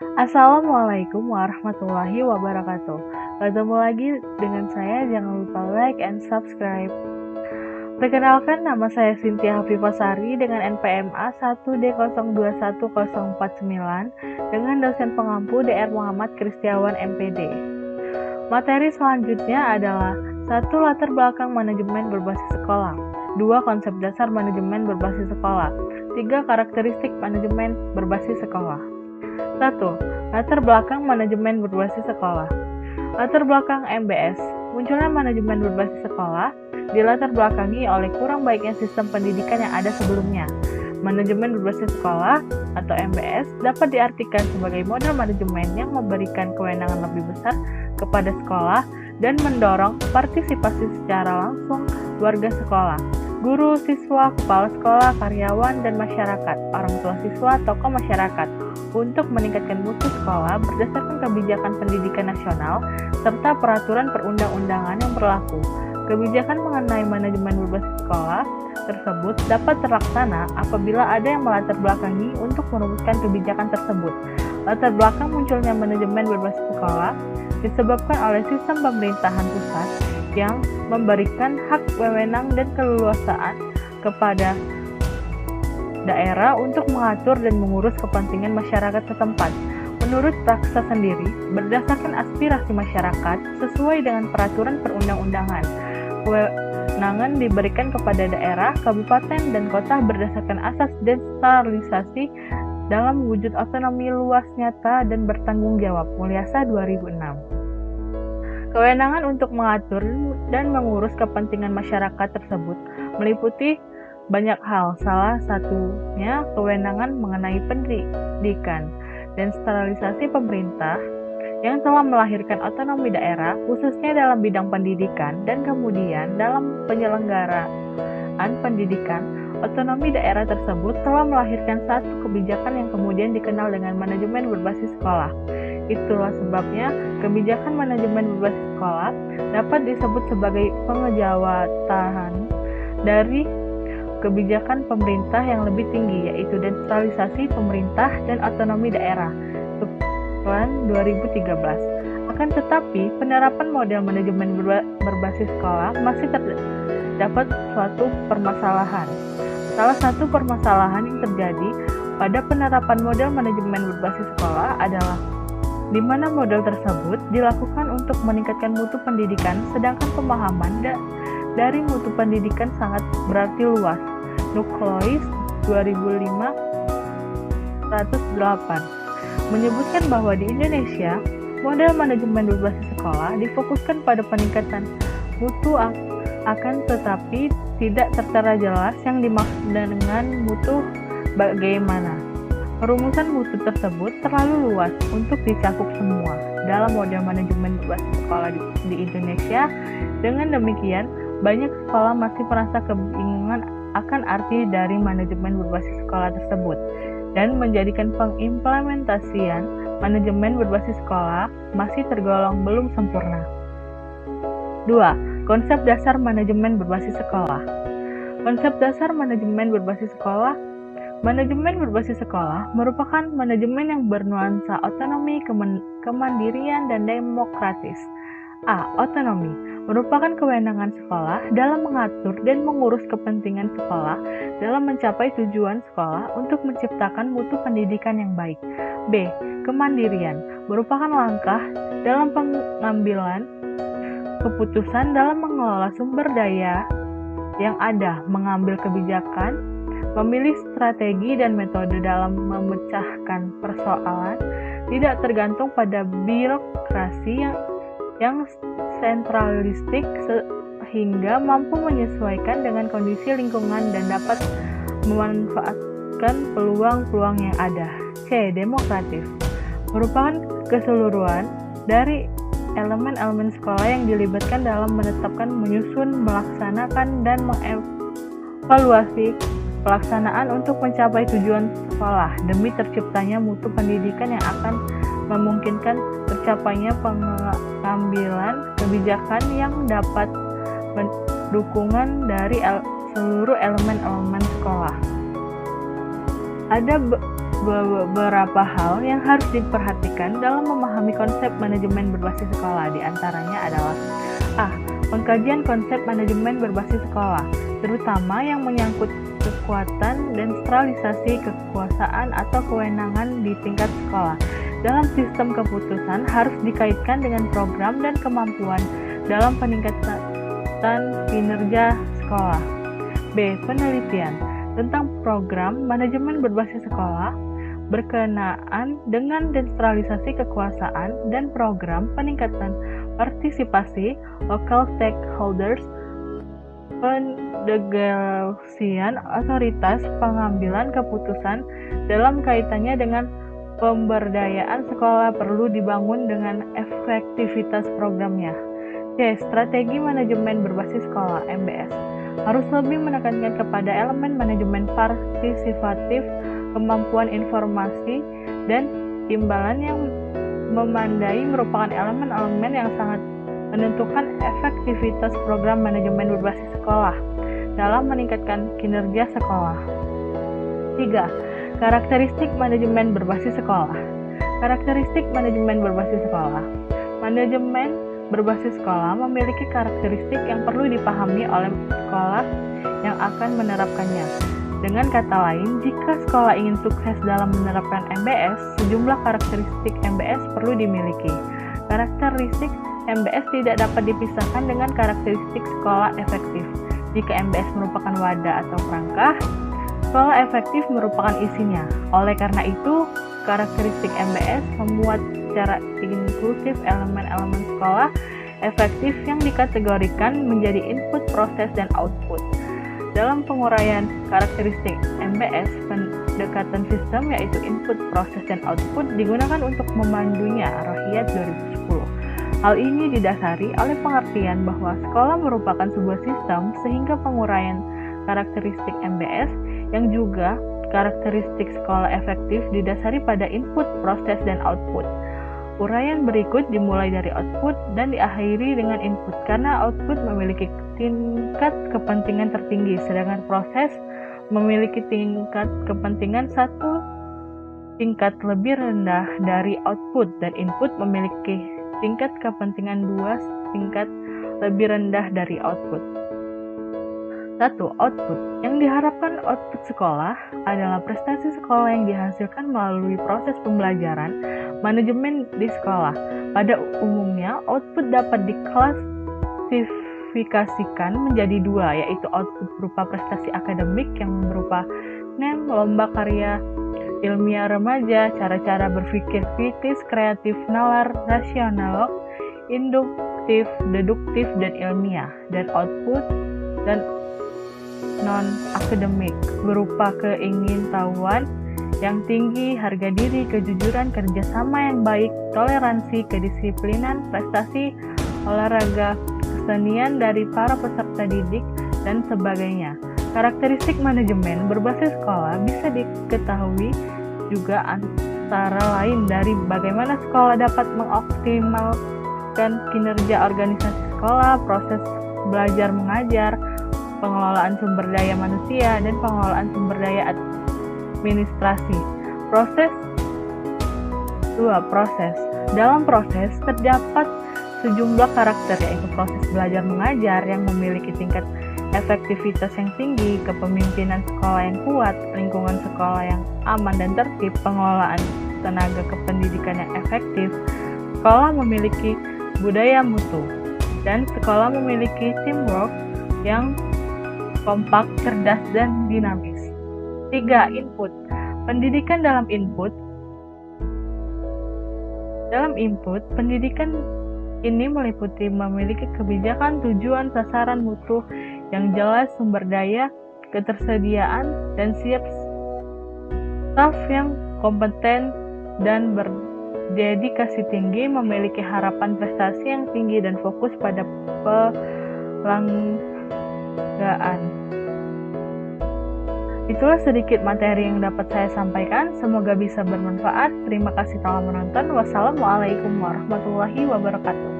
Assalamualaikum warahmatullahi wabarakatuh. Ketemu lagi dengan saya, jangan lupa like and subscribe. Perkenalkan, nama saya Cynthia Hafifasari dengan NPM A 1D021049 dengan dosen pengampu DR Muhammad Kristiawan MPD. Materi selanjutnya adalah 1. Latar belakang manajemen berbasis sekolah. 2. Konsep dasar manajemen berbasis sekolah. 3. Karakteristik manajemen berbasis sekolah. 1. Latar belakang manajemen berbasis sekolah. Latar belakang MBS. Munculnya manajemen berbasis sekolah dilatar belakangi oleh kurang baiknya sistem pendidikan yang ada sebelumnya. Manajemen berbasis sekolah atau MBS dapat diartikan sebagai model manajemen yang memberikan kewenangan lebih besar kepada sekolah dan mendorong partisipasi secara langsung warga sekolah, guru, siswa, kepala sekolah, karyawan, dan masyarakat, orang tua siswa, tokoh masyarakat, untuk meningkatkan mutu sekolah berdasarkan kebijakan pendidikan nasional serta peraturan perundang-undangan yang berlaku. Kebijakan mengenai manajemen berbasis sekolah tersebut dapat terlaksana apabila ada yang melatar belakangi untuk merumuskan kebijakan tersebut. Latar belakang munculnya manajemen berbasis sekolah disebabkan oleh sistem pemerintahan pusat yang memberikan hak wewenang dan keleluasaan kepada daerah untuk mengatur dan mengurus kepentingan masyarakat setempat. Menurut Praksa sendiri, berdasarkan aspirasi masyarakat sesuai dengan peraturan perundang-undangan, kewenangan diberikan kepada daerah, kabupaten, dan kota berdasarkan asas desentralisasi dalam wujud otonomi luas nyata dan bertanggung jawab. Mulyasa 2006. Kewenangan untuk mengatur dan mengurus kepentingan masyarakat tersebut meliputi banyak hal, salah satunya kewenangan mengenai pendidikan dan sentralisasi pemerintah yang telah melahirkan otonomi daerah, khususnya dalam bidang pendidikan, dan kemudian dalam penyelenggaraan pendidikan. Otonomi daerah tersebut telah melahirkan satu kebijakan yang kemudian dikenal dengan manajemen berbasis sekolah. Itulah sebabnya kebijakan manajemen berbasis sekolah dapat disebut sebagai pengejawantahan dari kebijakan pemerintah yang lebih tinggi, yaitu desentralisasi pemerintah dan otonomi daerah. Kepulauan 2013. Akan tetapi, penerapan model manajemen berbasis sekolah masih terdapat suatu permasalahan. Salah satu permasalahan yang terjadi pada penerapan model manajemen berbasis sekolah adalah di mana model tersebut dilakukan untuk meningkatkan mutu pendidikan, sedangkan pemahaman dari mutu pendidikan sangat berarti luas. Nucleus 2005-108 menyebutkan bahwa di Indonesia, model manajemen berbasis sekolah difokuskan pada peningkatan mutu akan tetapi tidak tertera jelas yang dimaksud dengan mutu bagaimana. Perumusan mutu tersebut terlalu luas untuk dicakup semua dalam model manajemen berbasis sekolah di Indonesia. Dengan demikian, banyak sekolah masih merasa kebingungan akan arti dari manajemen berbasis sekolah tersebut dan menjadikan pengimplementasian manajemen berbasis sekolah masih tergolong belum sempurna. 2. Konsep dasar manajemen berbasis sekolah. Konsep dasar manajemen berbasis sekolah. Manajemen berbasis sekolah merupakan manajemen yang bernuansa otonomi, kemandirian, dan demokratis. A. Otonomi merupakan kewenangan sekolah dalam mengatur dan mengurus kepentingan sekolah dalam mencapai tujuan sekolah untuk menciptakan mutu pendidikan yang baik. B. Kemandirian merupakan langkah dalam pengambilan keputusan dalam mengelola sumber daya yang ada, mengambil kebijakan, memilih strategi dan metode dalam memecahkan persoalan, tidak tergantung pada birokrasi yang sentralistik sehingga mampu menyesuaikan dengan kondisi lingkungan dan dapat memanfaatkan peluang-peluang yang ada. C. Demokratis merupakan keseluruhan dari elemen-elemen sekolah yang dilibatkan dalam menetapkan, menyusun, melaksanakan, dan mengevaluasi pelaksanaan untuk mencapai tujuan sekolah demi terciptanya mutu pendidikan yang akan memungkinkan tercapainya pengambilan kebijakan yang dapat dukungan dari seluruh elemen-elemen sekolah. Ada beberapa hal yang harus diperhatikan dalam memahami konsep manajemen berbasis sekolah. Di antaranya adalah A. Pengkajian konsep manajemen berbasis sekolah, terutama yang menyangkut kekuatan dan sentralisasi kekuasaan atau kewenangan di tingkat sekolah. Dalam sistem keputusan harus dikaitkan dengan program dan kemampuan dalam peningkatan kinerja sekolah. B. Penelitian tentang program manajemen berbasis sekolah berkenaan dengan desentralisasi kekuasaan dan program peningkatan partisipasi local stakeholders, pendelegasian otoritas pengambilan keputusan dalam kaitannya dengan pemberdayaan sekolah perlu dibangun dengan efektivitas programnya. C. Strategi manajemen berbasis sekolah (MBS) harus lebih menekankan kepada elemen manajemen partisipatif, kemampuan informasi, dan imbalan yang memandai merupakan elemen-elemen yang sangat menentukan efektivitas program manajemen berbasis sekolah dalam meningkatkan kinerja sekolah. 3. Karakteristik manajemen berbasis sekolah. Karakteristik manajemen berbasis sekolah. Manajemen berbasis sekolah memiliki karakteristik yang perlu dipahami oleh sekolah yang akan menerapkannya. Dengan kata lain, jika sekolah ingin sukses dalam menerapkan MBS, sejumlah karakteristik MBS perlu dimiliki. Karakteristik MBS tidak dapat dipisahkan dengan karakteristik sekolah efektif. Jika MBS merupakan wadah atau kerangka, sekolah efektif merupakan isinya. Oleh karena itu, karakteristik MBS memuat secara inklusif elemen-elemen sekolah efektif yang dikategorikan menjadi input, proses, dan output. Dalam penguraian karakteristik MBS, pendekatan sistem yaitu input, proses, dan output digunakan untuk memandunya Rahyat 2010. Hal ini didasari oleh pengertian bahwa sekolah merupakan sebuah sistem sehingga penguraian karakteristik MBS yang juga karakteristik sekolah efektif didasari pada input, proses, dan output. Uraian berikut dimulai dari output dan diakhiri dengan input karena output memiliki tingkat kepentingan tertinggi, sedangkan proses memiliki tingkat kepentingan satu tingkat lebih rendah dari output dan input memiliki tingkat kepentingan 2 tingkat lebih rendah dari output. 1. Output. Yang diharapkan output sekolah adalah prestasi sekolah yang dihasilkan melalui proses pembelajaran manajemen di sekolah. Pada umumnya, output dapat diklasifikasikan menjadi 2, yaitu output berupa prestasi akademik yang berupa NEM, lomba karya ilmiah remaja, cara-cara berpikir kritis, kreatif, nalar, rasional, induktif, deduktif, dan ilmiah, dan output dan non-akademik berupa keingintahuan yang tinggi, harga diri, kejujuran, kerjasama yang baik, toleransi, kedisiplinan, prestasi, olahraga, kesenian dari para peserta didik, dan sebagainya. Karakteristik manajemen berbasis sekolah bisa diketahui juga antara lain dari bagaimana sekolah dapat mengoptimalkan kinerja organisasi sekolah, proses belajar mengajar, pengelolaan sumber daya manusia, dan pengelolaan sumber daya administrasi. Proses. Dalam proses terdapat sejumlah karakter, yaitu proses belajar mengajar yang memiliki tingkat efektivitas yang tinggi, kepemimpinan sekolah yang kuat, lingkungan sekolah yang aman dan tertib, pengelolaan tenaga kependidikan yang efektif, sekolah memiliki budaya mutu, dan sekolah memiliki teamwork yang kompak, cerdas, dan dinamis. 3. Input. Pendidikan dalam input. Dalam input, pendidikan ini meliputi memiliki kebijakan, tujuan, sasaran, mutu yang jelas, sumber daya, ketersediaan, dan siap staf yang kompeten dan berdedikasi tinggi, memiliki harapan prestasi yang tinggi, dan fokus pada pelanggaan. Itulah sedikit materi yang dapat saya sampaikan. Semoga bisa bermanfaat. Terima kasih telah menonton. Wassalamualaikum warahmatullahi wabarakatuh.